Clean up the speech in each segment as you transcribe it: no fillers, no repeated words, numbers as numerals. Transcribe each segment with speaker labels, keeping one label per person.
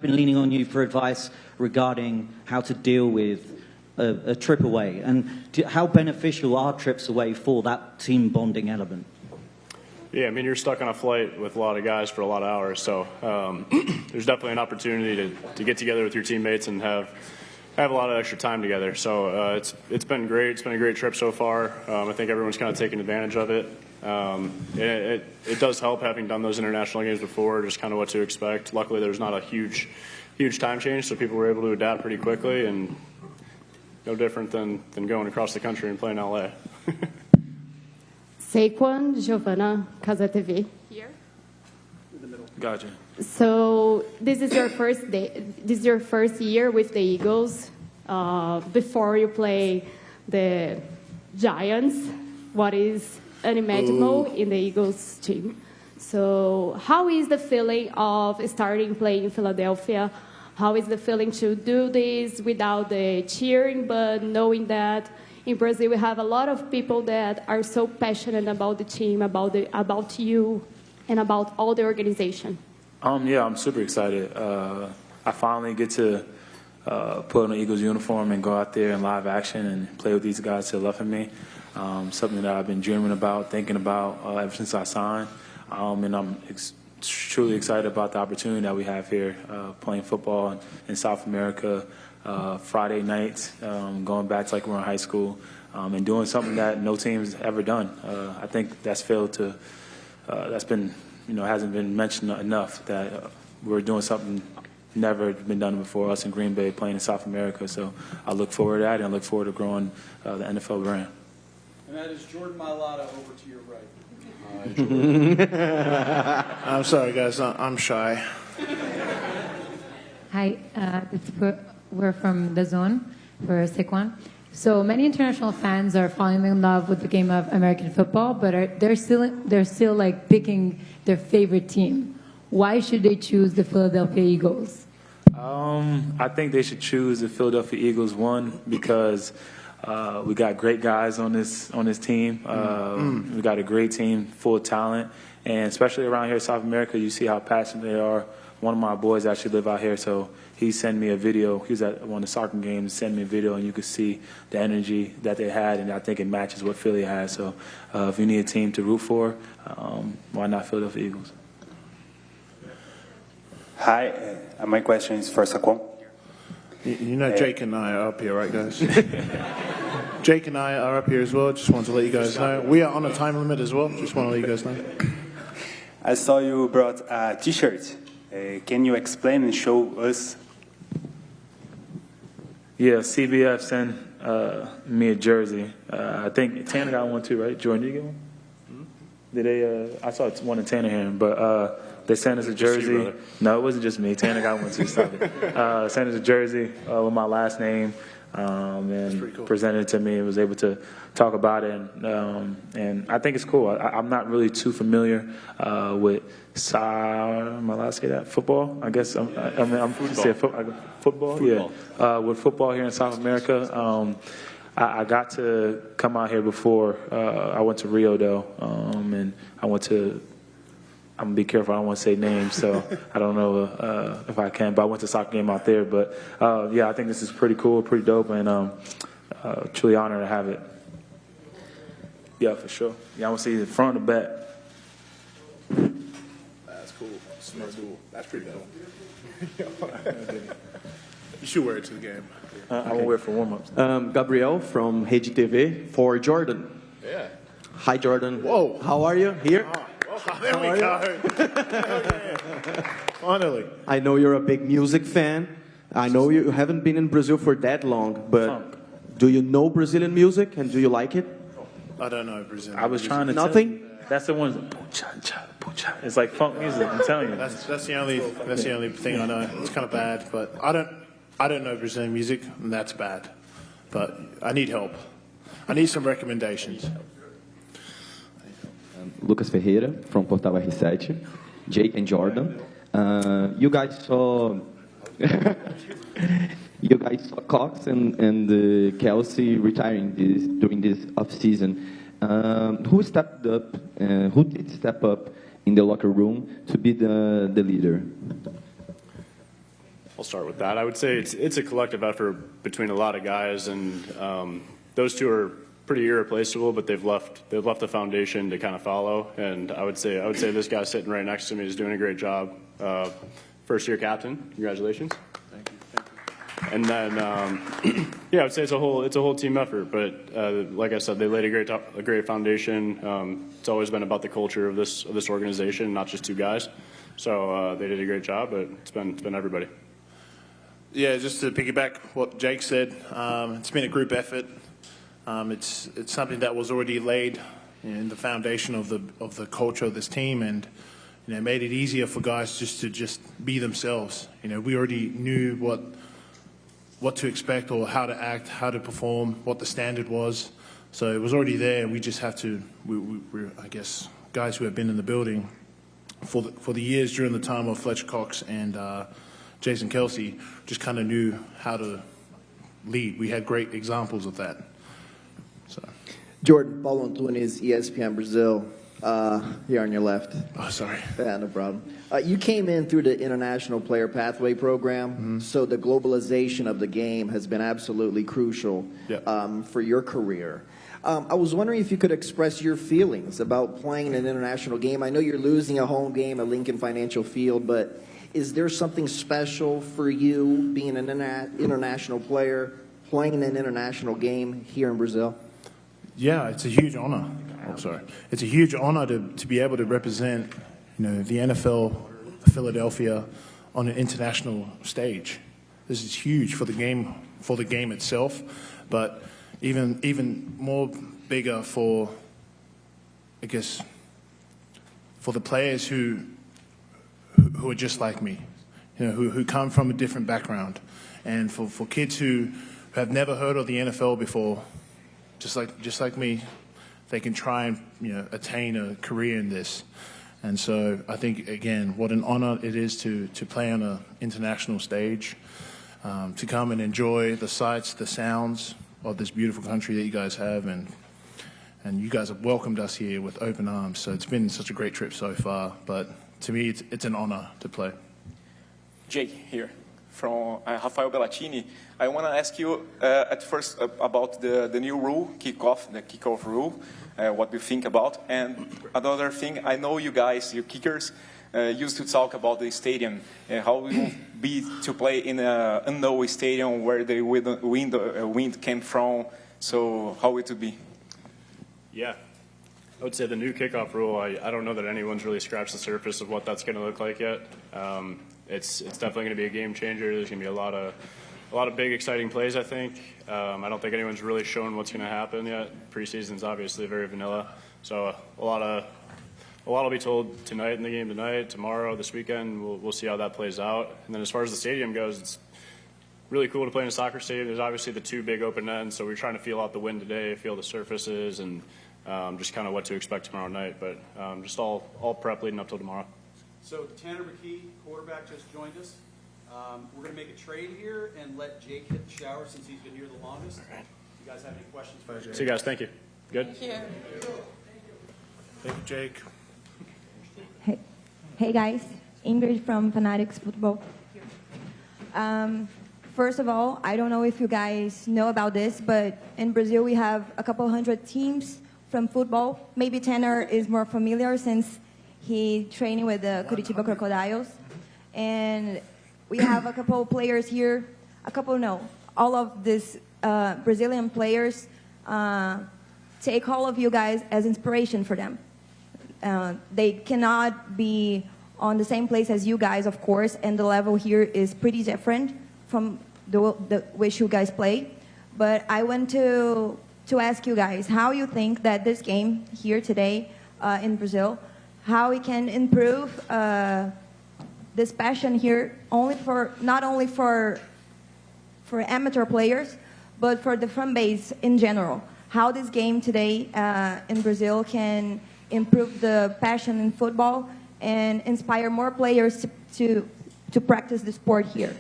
Speaker 1: been leaning on you for advice regarding how to deal with a trip away, and how beneficial are trips away for that team bonding element?
Speaker 2: Yeah, I mean, you're stuck on a flight with a lot of guys for a lot of hours, so there's definitely an opportunity to get together with your teammates and have a lot of extra time together. So it's been great. It's been a great trip so far. I think everyone's kind of taken advantage of it. It does help having done those international games before, just kind of what to expect. Luckily, there's not a huge time change, so people were able to adapt pretty quickly, and no different than going across the country and playing LA.
Speaker 3: Saquon, Giovanna, Casa TV. Here.
Speaker 2: In the middle.
Speaker 4: Gotcha.
Speaker 3: So this is your first day. This is your first year with the Eagles. Before you play the Giants, what is unimaginable in the Eagles team. So how is the feeling of starting playing in Philadelphia? How is the feeling to do this without the cheering, but knowing that in Brazil we have a lot of people that are so passionate about the team, about you, and about all the organization?
Speaker 4: Yeah, I'm super excited. I finally get to put on an Eagles uniform and go out there in live action and play with these guys to the left of me. Something that I've been dreaming about, thinking about ever since I signed. And I'm truly excited about the opportunity that we have here, playing football in South America, Friday nights, going back to like we're in high school, and doing something that no team's ever done. I think that's been, hasn't been mentioned enough, that we're doing something never been done before, us in Green Bay playing in South America. So I look forward to that, and I look forward to growing the NFL brand.
Speaker 5: And that is Jordan Mailata over to your right.
Speaker 6: I'm sorry, guys. I'm shy.
Speaker 7: Hi, we're from the Zone for Saquon. So many international fans are falling in love with the game of American football, but they're still like picking their favorite team. Why should they choose the Philadelphia Eagles?
Speaker 4: I think they should choose the Philadelphia Eagles, one, because we got great guys on this team. We got a great team, full of talent, and especially around here in South America, you see how passionate they are. One of my boys actually live out here, so he sent me a video. He was at one of the soccer games, sent me a video, and you could see the energy that they had, and I think it matches what Philly has. So if you need a team to root for, why not Philadelphia Eagles?
Speaker 8: Hi, my question is for Saquon.
Speaker 6: You know Jake and I are up here, right, guys? Jake and I are up here as well. Just want to let you guys know. We are on a time limit as well. Just want to let you guys know.
Speaker 8: I saw you brought a T-shirt. Can you explain and show us?
Speaker 4: Yeah, CBF sent me a jersey. I think Tanner got one too, right? Jordan, did you get one? Did they? I saw one in Tanner here, but they sent us a jersey. No, it wasn't just me. Tanner got one too. Stop it. Sent us a jersey with my last name, and cool. Presented it to me and was able to talk about it. And I think it's cool. I'm not really too familiar with am I allowed to say that? Football? I guess I'm football. Yeah, with football here in South America. I got to come out here before. I went to Rio, though, and I went to, I'm going to be careful, I don't want to say names, so I don't know if I can, but I went to a soccer game out there. But, yeah, I think this is pretty cool, pretty dope, and truly honored to have it. Yeah, for sure. Yeah, I want to see the front and the back.
Speaker 6: That's cool. That's cool. That's pretty dope. You should wear it to the game.
Speaker 4: I will wear it for warm-ups.
Speaker 9: Gabriel from Rede TV for Jordan.
Speaker 6: Yeah.
Speaker 9: Hi, Jordan.
Speaker 6: Whoa.
Speaker 9: How are you? Here?
Speaker 6: There we go. Finally.
Speaker 9: I know you're a big music fan. I know you haven't been in Brazil for that long, but do you know Brazilian music and do you like it?
Speaker 6: I don't know Brazilian.
Speaker 4: I was trying to
Speaker 9: Nothing?
Speaker 4: That's the one. It's like funk music. I'm telling you.
Speaker 6: That's the only thing I know. It's kind of bad, but I don't know Brazilian music, and that's bad. But I need help. I need some recommendations.
Speaker 10: Lucas Ferreira from Portal R7, Jake and Jordan. You guys saw Cox and Kelsey retiring during this off season. Who stepped up? Who did step up in the locker room to be the leader?
Speaker 2: I'll start with that. I would say it's a collective effort between a lot of guys, and those two are pretty irreplaceable, but they've left a foundation to kind of follow. And I would say this guy sitting right next to me is doing a great job. First year captain, congratulations.
Speaker 6: Thank you.
Speaker 2: And then yeah, I would say it's a whole team effort. But like I said, they laid a great foundation. It's always been about the culture of this organization, not just two guys. So they did a great job, but it's been everybody.
Speaker 6: Yeah, just to piggyback what Jake said, it's been a group effort. It's something that was already laid in the foundation of the culture of this team, and made it easier for guys just to be themselves. We already knew what to expect or how to act, how to perform, what the standard was. So it was already there. We just have to. We're I guess guys who have been in the building for the years during the time of Fletcher Cox and Jason Kelsey just kind of knew how to lead. We had great examples of that. So.
Speaker 11: Jordan, Paulo Antunes, ESPN Brazil, here on your left.
Speaker 6: Oh, sorry.
Speaker 11: Yeah, no problem. You came in through the International Player Pathway Program, so the globalization of the game has been absolutely crucial for your career. I was wondering if you could express your feelings about playing an international game. I know you're losing a home game at Lincoln Financial Field, but is there something special for you being an international player, playing an international game here in Brazil?
Speaker 6: Yeah, it's a huge honor. Oh, sorry. It's a huge honor to be able to represent, the NFL, Philadelphia, on an international stage. This is huge for the game itself, but even more bigger for, I guess, for the players who are just like me, who come from a different background, and for kids who have never heard of the NFL before, just like me, they can try and attain a career in this. And so I think, again, what an honor it is to play on an international stage, to come and enjoy the sights, the sounds of this beautiful country that you guys have, and you guys have welcomed us here with open arms. So it's been such a great trip so far, but to me it's an honor to play.
Speaker 12: Jake here from Rafael Bellatini. I want to ask you at first about the new rule, the kickoff rule, what do you think about? And another thing, I know you guys, you kickers, used to talk about the stadium, how it will be to play in an unknown stadium where the wind came from, so how it would be?
Speaker 2: Yeah. I would say the new kickoff rule, I don't know that anyone's really scratched the surface of what that's going to look like yet. It's definitely going to be a game changer. There's going to be a lot of big, exciting plays, I think. I don't think anyone's really shown what's going to happen yet. Preseason's obviously very vanilla. So a lot will be told tonight in the game tonight, tomorrow, this weekend. We'll see how that plays out. And then as far as the stadium goes, it's really cool to play in a soccer stadium. There's obviously the two big open ends, so we're trying to feel out the wind today, feel the surfaces, and just kind of what to expect tomorrow night. But just all prep leading up till tomorrow.
Speaker 5: So Tanner McKee, quarterback, just joined us. We're going to make a trade here and let Jake hit the shower since he's been here the longest.
Speaker 2: All right.
Speaker 5: You guys have any questions for Jake?
Speaker 2: See you guys. Thank you. Good?
Speaker 13: Thank you.
Speaker 6: Thank you, Jake.
Speaker 13: Hey guys, Ingrid from Fanatics Football. First of all, I don't know if you guys know about this, but in Brazil we have a couple hundred teams from football. Maybe Tanner is more familiar since he training with the Curitiba Crocodiles. And we have a couple players here, all of these Brazilian players take all of you guys as inspiration for them. They cannot be on the same place as you guys, of course, and the level here is pretty different from the which you guys play. But I want to ask you guys how you think that this game here today in Brazil, how we can improve this passion here not only for amateur players, but for the fan base in general. How this game today in Brazil can improve the passion in football and inspire more players to practice the sport here?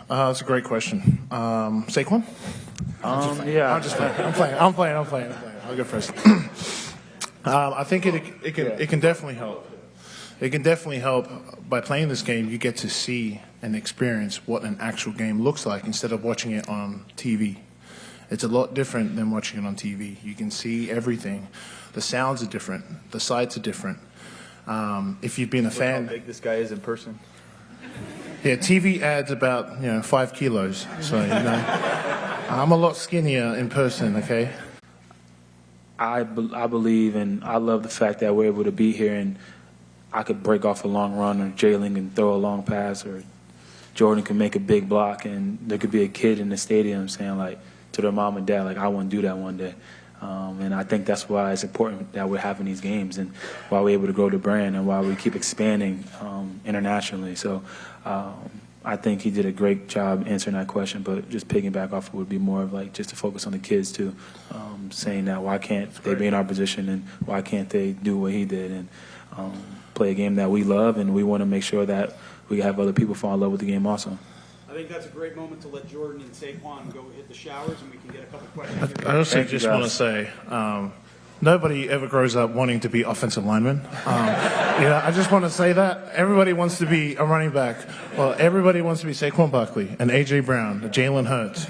Speaker 6: That's a great question. Saquon?
Speaker 4: Yeah.
Speaker 6: I'm playing. I'll go first. I think it can definitely help. It can definitely help. By playing this game, you get to see and experience what an actual game looks like instead of watching it on TV. It's a lot different than watching it on TV. You can see everything. The sounds are different. The sights are different. If you've been a fan,
Speaker 14: how big this guy is in person.
Speaker 6: Yeah, TV adds about 5 kilos. So I'm a lot skinnier in person. Okay.
Speaker 4: I believe and I love the fact that we're able to be here and I could break off a long run or Jalen can throw a long pass or Jordan can make a big block and there could be a kid in the stadium saying like to their mom and dad like I want to do that one day. And I think that's why it's important that we're having these games and why we're able to grow the brand and why we keep expanding internationally. So I think he did a great job answering that question, but just piggyback off it would be more of like just to focus on the kids too, saying that why can't they be in our position and why can't they do what he did and play a game that we love and we want to make sure that we have other people fall in love with the game also.
Speaker 5: I think that's a great moment to let Jordan and Saquon go hit the showers and we can get a couple questions.
Speaker 6: I also just want to say, nobody ever grows up wanting to be offensive lineman. I just want to say that. Everybody wants to be a running back. Well, everybody wants to be Saquon Barkley and A.J. Brown, Jalen Hurts,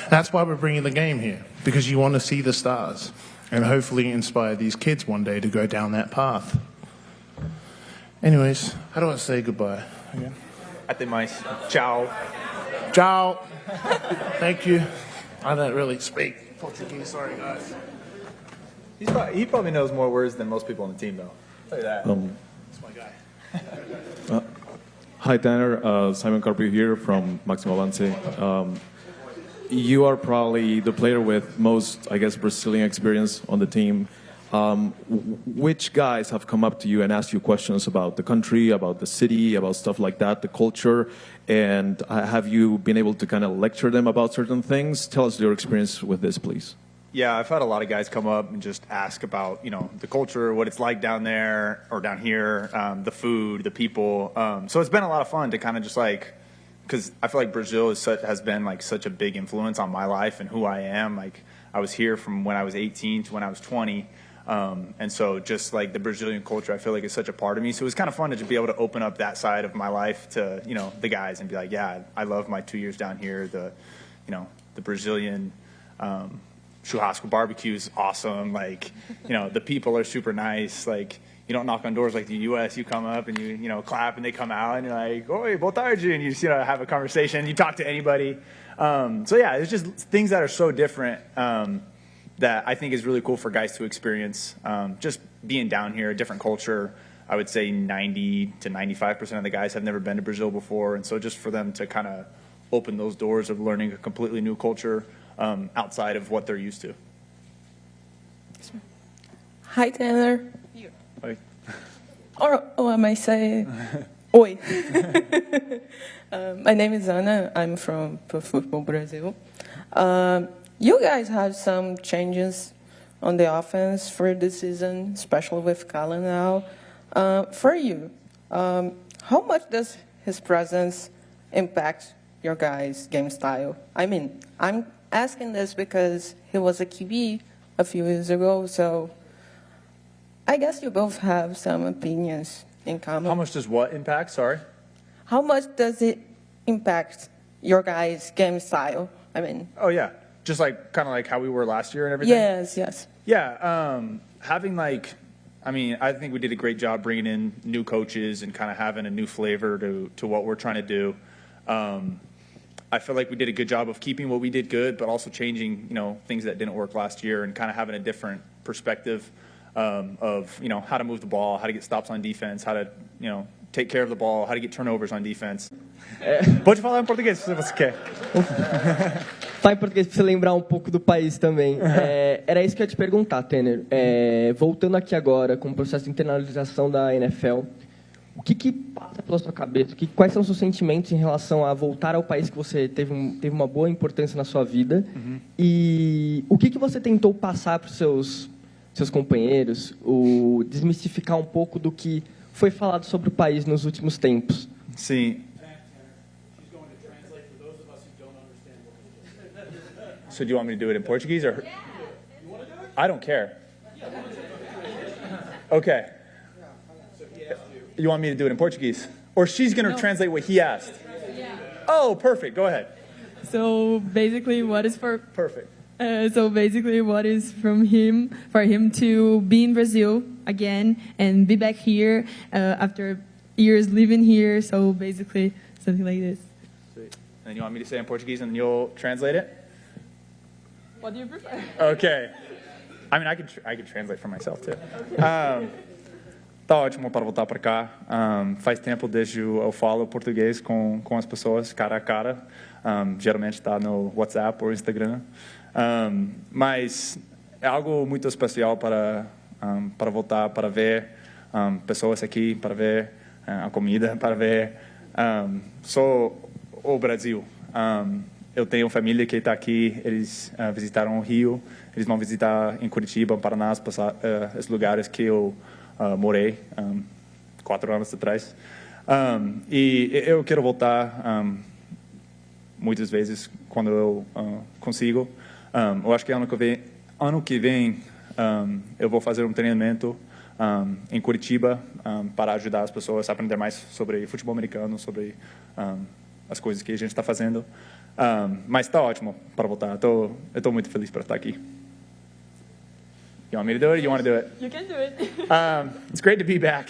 Speaker 6: That's why we're bringing the game here, because you want to see the stars and hopefully inspire these kids one day to go down that path. Anyways, how do I say goodbye again?
Speaker 14: Até mais. Ciao.
Speaker 6: Ciao. Thank you. I don't really speak Portuguese. Sorry, guys.
Speaker 14: He probably knows more words than most people on the team, though. Tell you that.
Speaker 6: That's my guy.
Speaker 15: Hi, Tanner. Simon Carpio here from Maximo Avance. You are probably the player with most, I guess, Brazilian experience on the team. Which guys have come up to you and asked you questions about the country, about the city, about stuff like that, the culture, and have you been able to kind of lecture them about certain things? Tell us your experience with this, please.
Speaker 14: Yeah, I've had a lot of guys come up and just ask about, the culture, what it's like down there or down here, the food, the people. So it's been a lot of fun to kind of just because I feel like Brazil has been like such a big influence on my life and who I am. Like I was here from when I was 18 to when I was 20. And so just like the Brazilian culture, I feel like it's such a part of me. So it was kind of fun to just be able to open up that side of my life to, the guys and be like, yeah, I love my 2 years down here. The Brazilian, churrasco barbecue is awesome. Like, the people are super nice. Like, you don't knock on doors like the U.S. You come up and you clap and they come out and you're like, oi, boa tarde, and you just, have a conversation. You talk to anybody. So yeah, it's just things that are so different, that I think is really cool for guys to experience. Just being down here, a different culture. I would say 90 to 95% of the guys have never been to Brazil before. And so just for them to kind of open those doors of learning a completely new culture outside of what they're used to.
Speaker 16: Hi, Tanner.
Speaker 14: Oi.
Speaker 16: Or am I saying oi? My name is Ana. I'm from Pro Football Brazil. You guys had some changes on the offense for this season, especially with Kalen now. For you, how much does his presence impact your guys' game style? I mean, I'm asking this because he was a QB a few years ago, so I guess you both have some opinions in common.
Speaker 14: How much does what impact? Sorry?
Speaker 16: How much does it impact your guys' game style? I mean.
Speaker 14: Oh, yeah. Just kind of like how we were last year and everything?
Speaker 16: Yes.
Speaker 14: Yeah. Having I think we did a great job bringing in new coaches and kind of having a new flavor to what we're trying to do. I feel like we did a good job of keeping what we did good, but also changing, things that didn't work last year and kind of having a different perspective of, how to move the ball, how to get stops on defense, how to, take care of the ball, how to get turnovers on defense. Pode falar em português se você quer.
Speaker 17: Fala em português para você lembrar um pouco do país também. Era isso que eu ia te perguntar, Tanner. Voltando aqui agora com o processo de internalização da NFL, o que passa pela sua cabeça? Quais são os seus sentimentos em relação a voltar ao país que você teve uma boa importância na sua vida?
Speaker 14: Uhum.
Speaker 17: E o que você tentou passar para os seus companheiros? Desmistificar um pouco do que foi falado sobre o país nos últimos tempos?
Speaker 14: Sim. So do you want me to do it in Portuguese or? Yeah. I don't care. Okay. You want me to do it in Portuguese? Or she's going to translate what he asked?
Speaker 18: Yeah.
Speaker 14: Oh, perfect. Go ahead.
Speaker 18: So basically, what is for
Speaker 14: perfect?
Speaker 18: So basically, what is from him for him to be in Brazil again and be back here after years living here. So basically, something like this.
Speaker 14: Sweet. And you want me to say in Portuguese and you'll translate it?
Speaker 18: What do you prefer?
Speaker 14: Okay. I mean, I could translate for myself too. Tá ótimo para voltar para cá. Faz tempo desde eu falo português com as pessoas cara a cara. Geralmente está no WhatsApp ou Instagram. Mas é algo muito especial para voltar, para ver pessoas aqui, para ver a comida, para ver só o Brasil. Eu tenho família que está aqui, eles visitaram o Rio, eles vão visitar em Curitiba, Paraná, esses lugares que eu morei 4 anos atrás. E eu quero voltar muitas vezes quando eu consigo. Eu acho que ano que vem eu vou fazer um treinamento em Curitiba para ajudar as pessoas a aprender mais sobre futebol americano, sobre as coisas que a gente está fazendo. Mas está ótimo para voltar. Eu estou muito feliz para estar aqui. You want me to do it? You want to do it?
Speaker 18: You can do it.
Speaker 14: It's great to be back.